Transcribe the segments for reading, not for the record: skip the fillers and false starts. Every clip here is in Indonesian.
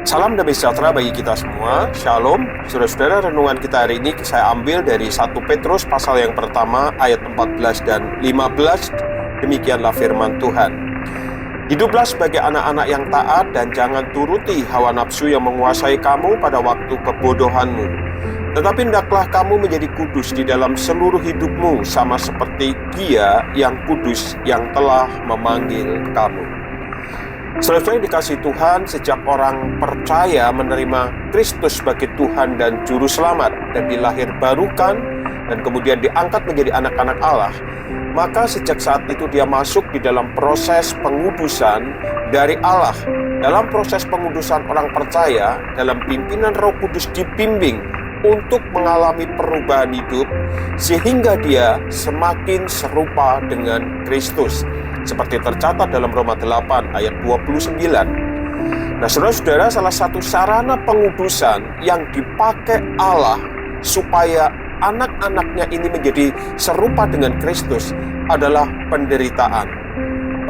Salam damai sejahtera bagi kita semua. Shalom. Saudara-saudara, renungan kita hari ini saya ambil dari 1 Petrus pasal yang pertama ayat 14 dan 15. Demikianlah firman Tuhan. Hiduplah sebagai anak-anak yang taat dan jangan turuti hawa nafsu yang menguasai kamu pada waktu kebodohanmu. Tetapi hendaklah kamu menjadi kudus di dalam seluruh hidupmu, sama seperti Dia yang kudus yang telah memanggil kamu. Saudara yang dikasihi Tuhan, sejak orang percaya menerima Kristus sebagai Tuhan dan Juru Selamat dan dilahirbarukan dan kemudian diangkat menjadi anak-anak Allah, maka sejak saat itu dia masuk di dalam proses pengudusan dari Allah. Dalam proses pengudusan orang percaya, dalam pimpinan Roh Kudus dibimbing untuk mengalami perubahan hidup sehingga dia semakin serupa dengan Kristus, seperti tercatat dalam Roma 8 ayat 29. Nah, saudara-saudara, salah satu sarana pengudusan yang dipakai Allah supaya anak-anaknya ini menjadi serupa dengan Kristus adalah penderitaan.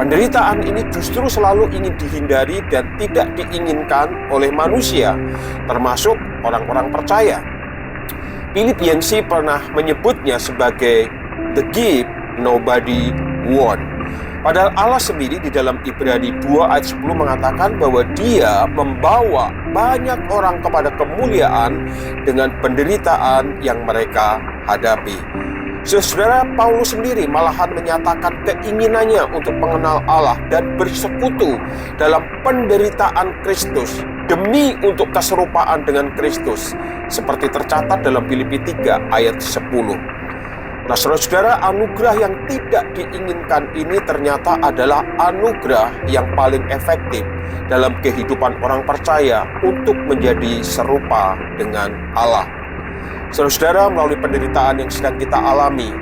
Penderitaan ini justru selalu ingin dihindari dan tidak diinginkan oleh manusia, termasuk orang-orang percaya. Philip Yancey pernah menyebutnya sebagai the gift nobody won. Padahal Allah sendiri di dalam Ibrani 2 ayat 10 mengatakan bahwa Dia membawa banyak orang kepada kemuliaan dengan penderitaan yang mereka hadapi. Saudara, Paulus sendiri malahan menyatakan keinginannya untuk mengenal Allah dan bersekutu dalam penderitaan Kristus demi untuk keserupaan dengan Kristus, seperti tercatat dalam Filipi 3 ayat 10. Nah, saudara-saudara, anugerah yang tidak diinginkan ini ternyata adalah anugerah yang paling efektif dalam kehidupan orang percaya untuk menjadi serupa dengan Allah. Saudara-saudara, melalui penderitaan yang sedang kita alami,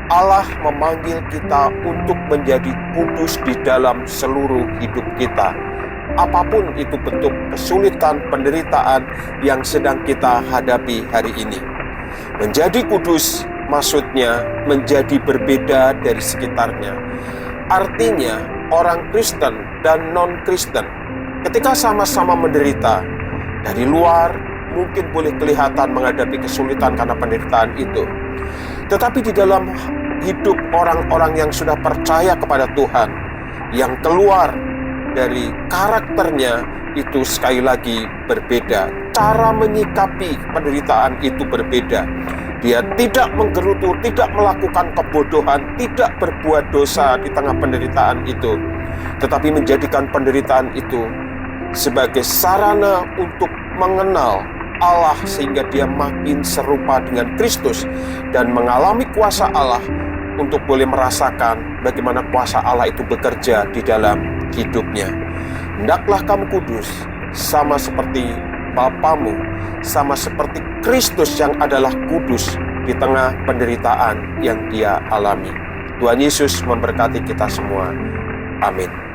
Allah memanggil kita untuk menjadi kudus di dalam seluruh hidup kita. Apapun itu bentuk kesulitan, penderitaan yang sedang kita hadapi hari ini. Menjadi kudus maksudnya menjadi berbeda dari sekitarnya. Artinya, orang Kristen dan non-Kristen ketika sama-sama menderita, dari luar mungkin boleh kelihatan menghadapi kesulitan karena penderitaan itu. Tetapi di dalam hidup orang-orang yang sudah percaya kepada Tuhan, yang keluar dari karakternya itu sekali lagi berbeda. Cara menyikapi penderitaan itu berbeda. Dia tidak menggerutu, tidak melakukan kebodohan, tidak berbuat dosa di tengah penderitaan itu, tetapi menjadikan penderitaan itu sebagai sarana untuk mengenal Allah sehingga dia makin serupa dengan Kristus dan mengalami kuasa Allah untuk boleh merasakan bagaimana kuasa Allah itu bekerja di dalam hidupnya. Hendaklah kamu kudus sama seperti Bapamu, sama seperti Kristus yang adalah kudus di tengah penderitaan yang Dia alami. Tuhan Yesus memberkati kita semua. Amin.